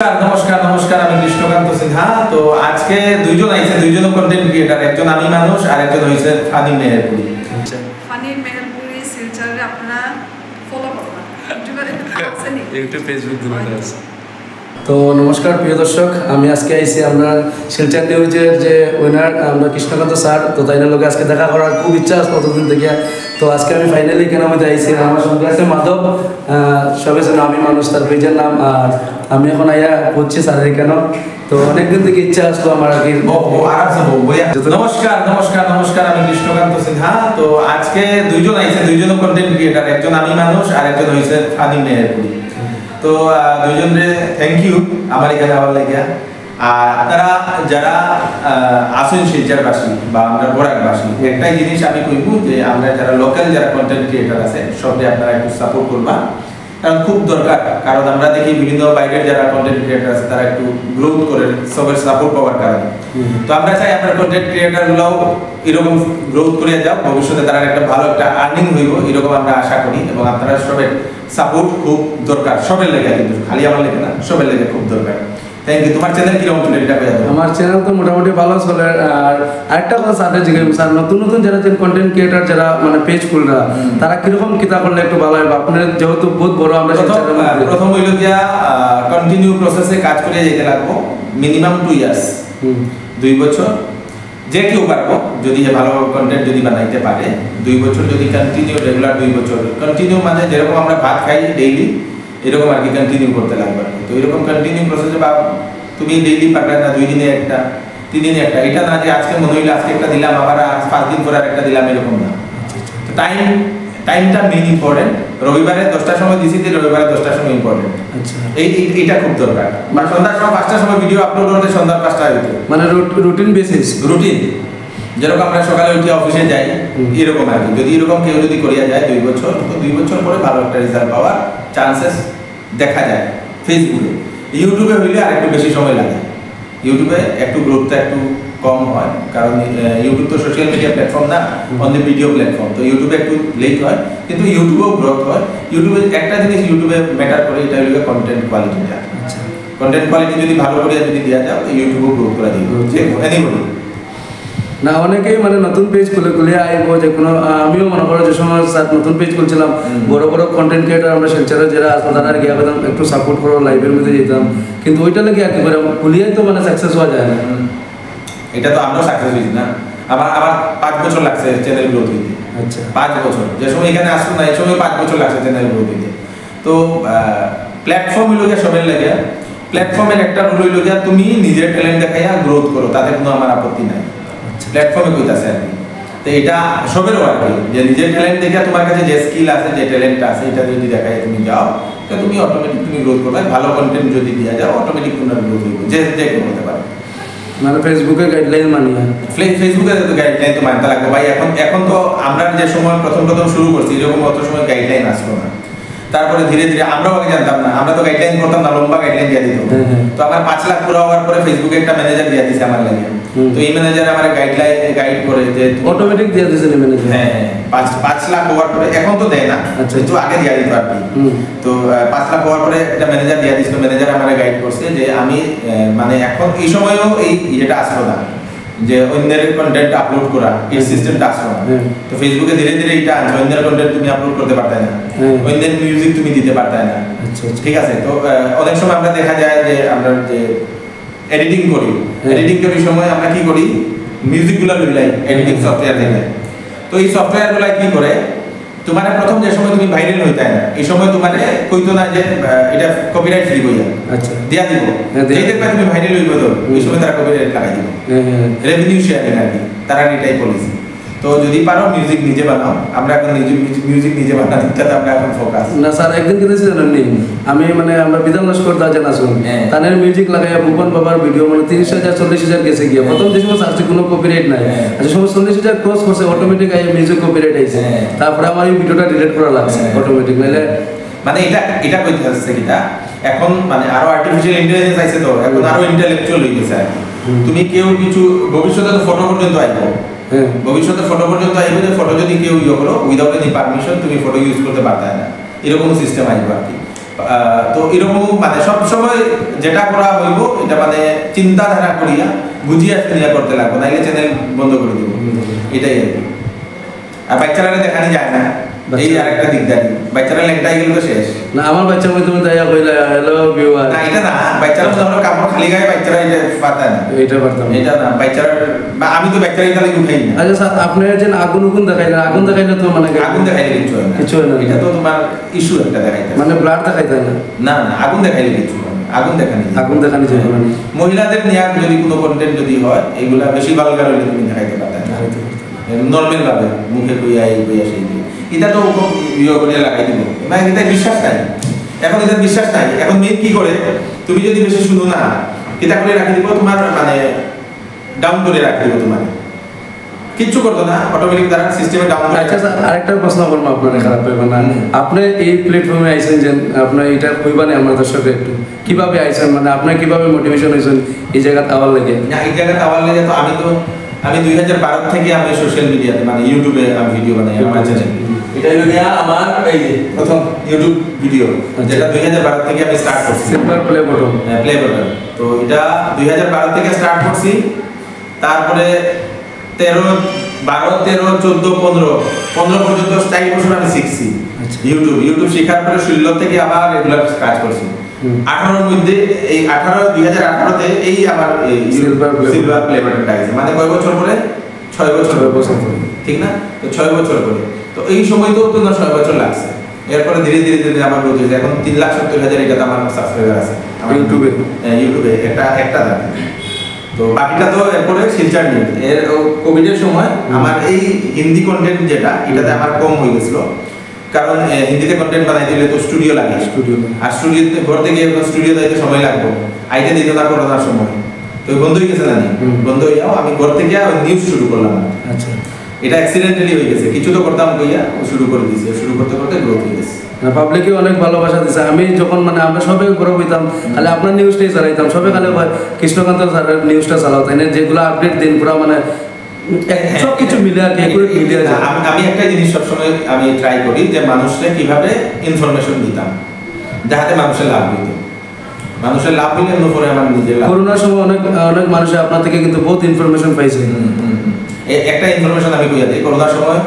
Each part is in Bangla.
নমস্কার নমস্কার আমি কৃষ্ণকান্ত সিনহা। তো আজকে দুইজন আইছে, দুইজন কন্টেন্ট ক্রিয়েটর, একজন আমি মানুষ আর একজন হইছে ফানি মেহেরপুরি। আচ্ছা, ফানি মেহেরপুরি শিলচরে আপনারা ফলো করবেন, ইউটিউব ফেসবুক দুটোতে আছে। তো নমস্কার প্রিয় দর্শক, আমি আজকে আইছি আপনার শিলচর নিউজের যে উইনার আমরা কৃষ্ণকান্ত স্যার। তো তাই লোকে আজকে দেখা করার খুব ইচ্ছা আছে কতদিন থেকে। তো আজকে আমি ফাইনালি কেন মধ্যে আইছি, আমার সঙ্গে আছে মাধব, সবাই যেন আমি মানুষ তার পেজের নাম। আর আমি এখন আইয়া পড়ছি স্যারের কেন, তো অনেকদিন থেকে ইচ্ছা আসলো আমার আর কি। নমস্কার নমস্কার নমস্কার আমি কৃষ্ণকান্ত সিনহা। তো আজকে দুইজন আইছে, দুইজন কন্টেন্ট ক্রিয়েটর, একজন আমি মানুষ আর একজন হইছে ফানি মেহেরপুরি। তো দুইজনের থ্যাংক ইউ আমার এখানে আবার লাগিয়া। আর আপনারা যারা আসেন শিলচরবাসী বা আমরা বরাকবাসী, একটাই জিনিস আমি কইব যে আমরা যারা লোকাল যারা কন্টেন্ট ক্রিয়েটর আছে সবাই আপনারা একটু সাপোর্ট করবা, কারণ খুব দরকার। কারণ আমরা দেখি বিভিন্ন বাইরের যারা কন্টেন্ট ক্রিয়েটর আছে তারা একটু গ্রোথ করে সবার সাপোর্ট পাওয়ার কারণে। তো আমরা চাই আপনার কন্টেন্ট ক্রিয়েটরগুলোও এরকম গ্রোথ করে যাও, ভবিষ্যতে তারা একটা ভালো একটা আর্নিং হইব এরকম আমরা আশা করি। এবং আপনারা সবাই সাপোর্ট খুব দরকার, সবের লেগে, কিন্তু খালি আমার লেগে না, সবের লেগে খুব দরকার। Thank you. তোমার চ্যানেল কিরকম চলে এটা কইয়া দাও। আমার চ্যানেল তো মোটামুটি ভালো চলে। আর আরেকটা কথা স্যারের জিজ্ঞাসা, স্যার নতুন নতুন যারা কন্টেন্ট ক্রিয়েটর যারা মানে পেজ খুলরা তারা কিরকম কিতাব করলে একটু ভালো হয়? আপনার যেহেতু বহুত বড়, আমরা প্রথম হইল গিয়া কন্টিনিউ প্রসেসে কাজ করে যেতে লাগবো মিনিমাম 2 ইয়ার্স, 2 বছর। যে কেউ পারবো যদি ভালো কন্টেন্ট যদি বানাইতে পারে, 2 বছর যদি কন্টিনিউ রেগুলার 2 বছর কন্টিনিউ, মানে যেরকম আমরা ভাত খাই ডেইলি এরকম আর কি কন্টিনিউ করতে লাগবে। তো এরকম কন্টিনিউ প্রসেসে বা তুমি ডেইলি পারবে না, 2 দিনে একটা 3 দিনে একটা, এটা না যে আজকে মনে হইলো আজকে একটা দিলাম আবার 5 দিন পরে একটা দিলাম, এরকম না। টাইমটা মেইন ইম্পর্টেন্ট। রবিবারে 10টার সময় দিছি, রবিবারে 10টার সময় ইম্পর্টেন্ট। আচ্ছা, এইটা খুব দরকার। মানে সন্ধ্যার সময় 5টার সময় ভিডিও আপলোড করতে সন্ধ্যা 5টায় হইতো, মানে রুটিন বেসিস, রুটিন যেরকম আমরা সকালে উঠে অফিসে যাই এরকম আর কি। যদি এরকম কেউ যদি করিয়া যায় 2 বছর, তো 2 বছর পরে ভালো একটা রেজাল্ট পাওয়ার চান্সেস দেখা যায়। ফেসবুকে, ইউটিউবে হইলে আর একটু বেশি সময় লাগে। ইউটিউবে একটু গ্রোথটা একটু কম হয়, কারণ ইউটিউব তো সোশ্যাল মিডিয়া প্ল্যাটফর্ম না, অনলি ভিডিও প্ল্যাটফর্ম। তো ইউটিউবে একটু লেট হয়, কিন্তু ইউটিউবেও গ্রোথ হয়। ইউটিউবে একটা জিনিস ইউটিউবে ম্যাটার করে, এটা হইল কন্টেন্ট কোয়ালিটিটা। আচ্ছা, কন্টেন্ট কোয়ালিটি যদি ভালো করিয়া যদি দেওয়া যায় তো ইউটিউবেও গ্রোথ করা যাবে, যে এনিবডি না অনেকেই মানে নতুন পেজ খুলে আইব যে কোনো। আমিও মনে করো যে সময় নতুন পেজ খুলছিলাম, বড় বড় কন্টেন্ট ক্রিয়েটর আমরা শিলচরে যারা আসতো তারা গিয়ে পেতাম একটু সাপোর্ট করো, লাইভের মধ্যে যেতাম, কিন্তু ওইটা লাগে আর কি করে খুলিয়ে তো মানে সাকসেস হওয়া যায় না। এটা তো আমরাও সাকসেস হয়েছি না। আমার 5 বছর লাগছে চ্যানেল গ্রোথ হইতে। আচ্ছা, 5 বছর, যে সময় এখানে আসতো না এই সময় 5 বছর লাগছে চ্যানেল গ্রোথ হইতে। তো প্ল্যাটফর্ম হইল গিয়া সবের লাগে। প্ল্যাটফর্মের একটা রুল হইল গিয়া তুমি নিজের ট্যালেন্ট দেখাইয়া গ্রোথ করো, তাতে কোনো আমার আপত্তি নাই। প্ল্যাটফর্মে কইতাছে আর কি। তো এটা সবেরও আর কি, যে নিজের ট্যালেন্ট দেখে তোমার কাছে যে স্কিল আছে, যে ট্যালেন্ট আছে, এটা যদি দেখাই তুমি যাও, তো তুমি অটোমেটিক তুমি গ্রোথ করবে। ভালো কন্টেন্ট যদি দেওয়া যাও অটোমেটিক তোমার গ্রোথ হইবে, যে কেউ হতে পারে। মানে ফেসবুকের গাইডলাইন মানি হয়। ফেসবুকে তো গাইডলাইন তো মানতে লাগবে ভাই। এখন তো আমরা যে সময় প্রথম শুরু করছি এরকম অত সময় গাইডলাইন আসলো না। তারপরে ধীরে ধীরে আমরাও আগে জানতাম না, আমরা তো গাইডলাইন করতাম না, লম্বা গাইডলাইন দিয়ে দিত। তো আমার 5 লাখ পুরো হওয়ার পরে ফেসবুকে একটা ম্যানেজার দিয়ে দিছে আমার লাগে। তো এই ম্যানেজার আমার গাইড করে যে অটোমেটিক দিয়ে দিয়েছে ম্যানেজার। হ্যাঁ, 5 লাখ হওয়ার পরে, এখন তো দেয় না, কিন্তু আগে দিয়ে দিত আর কি। তো 5 লাখ হওয়ার পরে একটা ম্যানেজার দিয়ে দিছিল। ম্যানেজার আমার গাইড করছে যে আমি মানে এখন এই সময়ও এই এটা আসলো না যে অন্যের কন্টেন্ট আপলোড করা, এই সিস্টেমটা আসলো না। তো ফেসবুকে ধীরে ধীরে এটা আনছে, অন্যের কন্টেন্ট তুমি আপলোড করতে পারতে না, অন্যের মিউজিক তুমি দিতে পারতে না। ঠিক আছে। তো অনেক সময় আমরা দেখা যায় যে আমরা যে এডিটিং করি, এডিটিং করার সময় আমরা কি করি, মিউজিকগুলো লইলাই এডিটিং সফটওয়্যার থেকে। তো এই সফটওয়্যারগুলো কি করে, তোমার প্রথম যে সময় তুমি ভাইরাল হইতে না, এই সময় তোমার কইতো না যে এটা কপিরাইট ফ্রি হইয়া। আচ্ছা, দিয়া দিব। যেই দেখবে তুমি ভাইরাল হইব তো এই সময় তারা কপিরাইট লাগাই দিব, রেভিনিউ শেয়ারিং আর কি, তারা এটাই পলিসি। তো যদি পারো মিউজিক নিজে বানাও। আমরা এখন মিউজিক নিজে বানাতে আমরা এখন ফোকাস না। স্যার একদিন কি দিয়েছে জানেননি, আমি মানে আমরা বিধান লস্কর দা জানা শুন তানের মিউজিক লাগাইয়া ভুবন বাবার ভিডিও মানে 30,000 40,000 গেছে গিয়া। প্রথম যে সময় সার্চে কোনো কপিরাইট নাই, যে সময় 40,000 ক্রস করছে অটোমেটিক আই মিউজিক কপিরাইট আইছে। তারপরে আমার এই ভিডিওটা ডিলিট করা লাগছে অটোমেটিক, নাইলে মানে এটা কইতে আসছে কিটা এখন মানে আরো আর্টিফিশিয়াল ইন্টেলিজেন্স আইছে, তো এখন আরো ইন্টেলেকচুয়াল হয়ে গেছে। তুমি কেউ কিছু ভবিষ্যতে তো ফটো পর্যন্ত আইবো, ভবিষ্যতে ফটো পর্যন্ত আইবে যে ফটো যদি কেউ ইয়ে করো উইদাউট এনি পারমিশন তুমি ফটো ইউজ করতে পারতে না, এরকম সিস্টেম আইবো আর কি। তো এরকম মানে সবসময় যেটা করা হইব এটা মানে চিন্তাধারা করিয়া বুঝিয়া শুনিয়া করতে লাগবো, নাইলে চ্যানেল বন্ধ করে দেবো, এটাই আর কি। আর বাচ্চারা দেখানি যায় না, এই আরেকটা দিকদারি, বাচ্চারা লেংটাই গেলে তো শেষ না। আমার বাচ্চার মধ্যে তুমি তাই কইলা হ্যালো ভিউয়ার, না এটা না, বাচ্চারা তো আমরা কাপড় খালি গায়ে বাচ্চারা এটা পাতা না, এটা পারতাম এটা না বাচ্চারা, আমি তো বাচ্চারা এটা উঠাই না। আচ্ছা স্যার, আপনি যে আগুন দেখাইলেন, আগুন দেখাইলে তো মানে আগুন দেখাইলে কিছু হয় না, কিছু হয় না, এটা তো তোমার ইস্যু একটা দেখাইতে, মানে ব্লাড দেখাইতে না, না না আগুন দেখাইলে কিছু হয় না, আগুন দেখানি যাবে না। মহিলাদের নিয়ে যদি কোনো কন্টেন্ট যদি হয় এগুলা বেশি ভালগার হইলে তুমি দেখাইতে পারতা না, নর্মাল ভাবে মুখে কইয়া এই কইয়া সেই দিয়ে এটা তো ইয়ে করে লাগাই দিব, মানে এটা বিশ্বাস নাই এখন, এটা বিশ্বাস নাই এখন। মেয়ে কি করে, তুমি যদি বেশি শুনো না এটা করে রাখি দিব, তোমার মানে ডাউন করে রাখি দিব, তোমার কিচ্ছু করতো না, অটোমেটিক তারা সিস্টেমে ডাউন করে। আচ্ছা স্যার, আরেকটা প্রশ্ন করবো, আপনার খারাপ পাইবেন না, আপনি এই প্ল্যাটফর্মে আইছেন যে আপনি এটা কইবানি আমার দর্শককে একটু কিভাবে আইছেন, মানে আপনি কিভাবে মোটিভেশন হয়েছেন এই জায়গাতে আওয়ার লেগে? না এই জায়গাতে আওয়ার লেগে তো আমি 2012 থেকে আমি সোশ্যাল মিডিয়াতে মানে ইউটিউবে আমি ভিডিও বানাই আমার চ্যানেল, এটা হলো গিয়া আমার এই যে প্রথম ইউটিউব ভিডিও, যেটা 2012 থেকে আমি স্টার্ট করছি, simple play button, play button. তো এটা 2012 থেকে স্টার্ট করছি, তারপরে 13, 12, 13, 14, 15 পর্যন্ত 4 বছর আমি শিখছি ইউটিউব শেখার পরে 16 থেকে আবার রেগুলার কাজ করছি। 18 মধ্যে এই 2018 তে এই আমার সিলভার প্লে বাটনটা আছে, মানে কয় বছর পরে 6 বছর ঠিক না, তো 6 বছর পরে, তো এই সময় তো 6 বছর লাগছে। এরপরে ধীরে ধীরে আমার গ্রোথ হয়েছে, এখন 3,70,000 এটা আমার সাবস্ক্রাইবার আছে ইউটিউবে একটা থাকে। তো বাকিটা তো এরপরে শিলচর নিউজ, এর কোভিডের সময় আমার এই হিন্দি কন্টেন্ট যেটা এটাতে আমার কম হয়ে গেছিল, কারণ হিন্দিতে কন্টেন্ট বানাইতে গেলে তো স্টুডিও লাগে, আর স্টুডিওতে ঘর থেকে স্টুডিও যাইতে সময় লাগবে, আইতে দিতে না করোনার সময়, তো বন্ধ হয়ে গেছে, জানি বন্ধ হয়ে যাও, আমি ঘর থেকে নিউজ শুরু করলাম। আচ্ছা, এটা অ্যাক্সিডেন্টালি হয়ে গেছে, কিছু তো করতাম কইয়া শুরু করে দিয়েছি, শুরু করতে করতে গ্রোথ হয়ে গেছে। পাবলিকে অনেক ভালোবাসা দিচ্ছে। আমি যখন মানে আমরা সবাই গর্ব হইতাম, খালি আপনার নিউজটাই চালাইতাম, সবাই খালি কৃষ্ণকান্ত স্যারের নিউজটা চালাও, তাই না, যেগুলো আপডেট দিন পুরো মানে সবকিছু মিলে আর কি মিলে যায়। আমি একটা জিনিস সবসময় আমি ট্রাই করি যে মানুষকে কিভাবে ইনফরমেশন দিতাম যাতে মানুষের লাভ হইতো, মানুষের লাভ হইলে পরে আমার নিজের লাভ। করোনার সময় অনেক মানুষ আপনার থেকে কিন্তু বহুত ইনফরমেশন পাইছে। একটা ইনফরমেশন আমি কইয়া দিই, করোনার সময়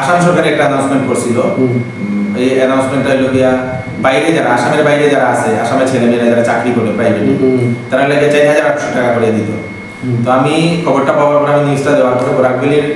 আসাম সরকার একটা অ্যানাউন্সমেন্ট করছিল, এই অ্যানাউন্সমেন্টটা হলো গিয়া বাইরে যারা আসামের বাইরে যারা আছে, আসামের ছেলেমেয়েরা যারা চাকরি করে প্রাইভেটে, তারা লাগে 4,800 টাকা করে দিত। তো আমি খবরটা পাওয়ার পর আমি নিউজটা দেওয়ার পরে বরাকবেলির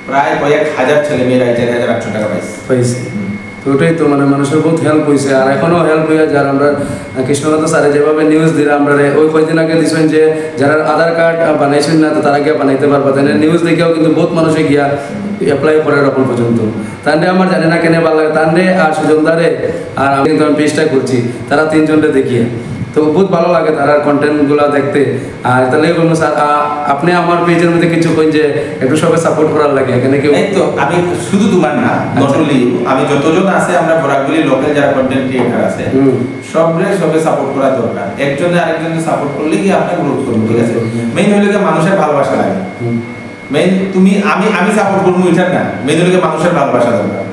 প্রায় কয়েক হাজার ছেলেমেয়েরা 4,800 টাকা পাইছে। তো ওটাই তো মানে মানুষের বহুত হেল্প হয়েছে, আর এখনও হেল্প হয়ে যার আমরা কৃষ্ণকান্ত স্যারে যেভাবে নিউজ দিলে আমরা ওই কয়েকদিন আগে দিচ্ছেন যে যারা আধার কার্ড বানাইছেন না তো তারা গিয়ে বানাইতে পারবা, তাই নিউজ দেখেও কিন্তু বহুত মানুষে গিয়া অ্যাপ্লাই করে এখন পর্যন্ত। তান্ডে আমার জানি না কেন ভালো লাগে, তান্ডে আর সুজনদারে আর আমি কিন্তু পেজটা করছি, তারা 3 জনটা দেখিয়ে তো বহুত ভালো লাগে তার কন্টেন্টগুলো দেখতে। আর তাহলে বলবো স্যার আপনি আমার পেজের মধ্যে কিছু কইন যে একটু সবাই সাপোর্ট করার লাগে, এখানে কেউ তো আমি শুধু তোমার না, নট অনলি আমি যতজন আছে আমরা বরাকবেলি লোকাল যারা কন্টেন্ট ক্রিয়েটর আছে সবে সাপোর্ট করা দরকার, একজনে আরেকজনকে সাপোর্ট করলে কি আপনি গ্রোথ করবেন, ঠিক আছে। মেইন হলো কি মানুষের ভালোবাসা লাগে, মেইন তুমি আমি সাপোর্ট করবো এটা না, মেইন হলো কি মানুষের ভালোবাসা দরকার।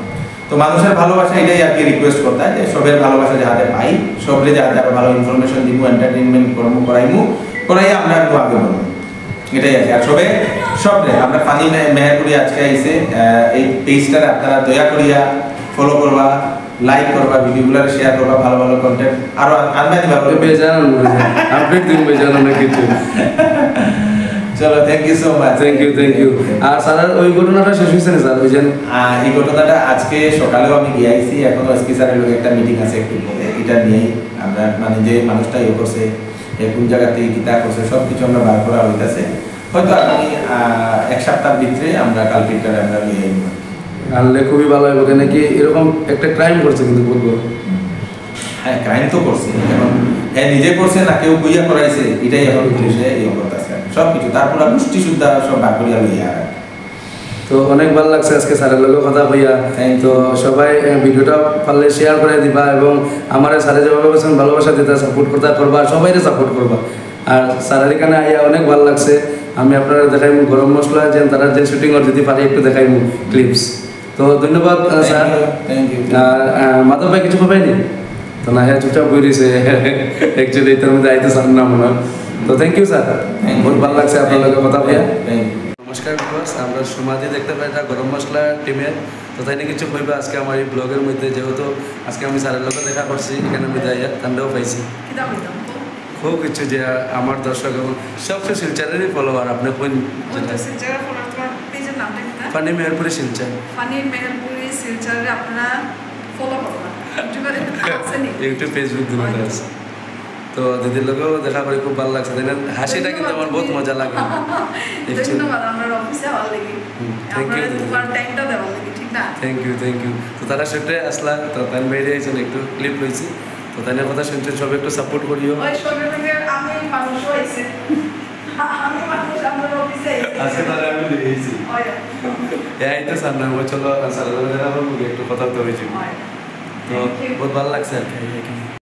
তো মানুষের ভালোবাসা এটাই আর কি রিকোয়েস্ট করতে হয় যে সবের ভালোবাসা যাতে পাই, সবরে যাতে আরো ভালো ইনফরমেশন দিব, এন্টারটেইনমেন্ট করবো করাই আমরা একটু আগে বলবো, এটাই আছে। আর সবরে আমরা পানি মেহের করি আজকে আইসে এই পেজটা আপনারা দয়া করিয়া ফলো করবা, লাইক করবা, ভিডিওগুলো শেয়ার করবা, ভালো ভালো কন্টেন্ট আরো আনবা দিবা, বেজান আপডেট দিন বেজান অনেক কিছু। চলো, thank you so much. Thank you. আর স্যার ওই ঘটনাটা শেষ হয়েছে না স্যার? বুঝলেন এই ঘটনাটা আজকে সকালেও আমি গিয়েছি, এখনো এসপি স্যারের লোক একটা মিটিং আছে একটু পরে, এটা নিয়েই আমরা মানে যে মানুষটা ইয়ে করছে, কোন জায়গা থেকে গীতা করছে সব কিছু আমরা বার করা হইতেছে, হয়তো আগামী 1 সপ্তাহের ভিতরে আমরা কালকেটারে আমরা নিয়ে আনলে খুবই ভালো হবে, কেন কি এরকম একটা ক্রাইম করছে কিন্তু বহুত বড়। হ্যাঁ, ক্রাইম তো করছে, এখন হ্যাঁ নিজে করছে না কেউ কুইয়া করাইছে, এটাই এখন পুলিশে ইয়ে করতেছে সব কিছু, তারপর গোষ্ঠী সুদ্ধা সব বাক করিয়া লইয়া। তো অনেক ভালো লাগছে আজকে স্যারের লোকের কথা কইয়া। তো সবাই ভিডিওটা পারলে শেয়ার করে দিবা, এবং আমার স্যারে যেভাবে বলছেন ভালোবাসা দিতে সাপোর্ট করতে করবা, সবাইরে সাপোর্ট করবা। আর স্যারের এখানে আইয়া অনেক ভালো লাগছে। আমি আপনারা দেখাইমু গরম মশলা যে তারা যে শুটিং যদি পারে একটু দেখাইমু ক্লিপস। তো ধন্যবাদ স্যার। Thank you. আর মাধব ভাই কিছু পাবেনি তো না হ্যাঁ চুপচাপ করে দিয়েছে অ্যাকচুয়ালি তার মধ্যে আইতে চান না মনে হয়। তো থ্যাংক ইউ স্যার, বহুত ভালো লাগছে আপনার লগে কথা বলে। নমস্কার বিকজ আমরা সমাধি দেখতে পাই এটা গরম মশলা টিমের, তো তাই নিয়ে কিছু কইবা আজকে আমার এই ব্লগের মধ্যে, যেহেতু আজকে আমি স্যারের লগে দেখা করছি এখানে আমি যাই তান্ডেও পাইছি খুব কিছু যে আমার দর্শক এবং সবচেয়ে শিলচারেরই ফলোয়ার আপনি কোন ফানি মেহেরপুরি শিলচার, ফানি মেহেরপুরি শিলচরে আপনারা ফলো করবেন, ইউটিউব ফেসবুক দুটোতে আছে। তো দিদির লোকেও দেখা করে খুব ভালো লাগছে, তাই না? হাসিটা কিন্তু আমার বহুত মজা লাগে। ধন্যবাদ আমার অফিসে হওয়ার লাগি, থ্যাংক ইউ, তোমার টাইমটা দেওয়ার লাগি, ঠিক না? Thank you thank you. তো তারা সেটাই আসলা, তো তাই বাইরে আইছেন একটু ক্লিপ রয়েছে, তো তাই কথা শুনতে সব একটু সাপোর্ট করিও। ওই সবে থেকে আমি মানুষ হয়েছে, আমি মানুষ আমার অফিসে আজকে তারা আমি দেখেছি এই তো স্যার না চলো স্যার একটু কথা তো হয়েছে, তো বহুত ভালো লাগছে আর কি।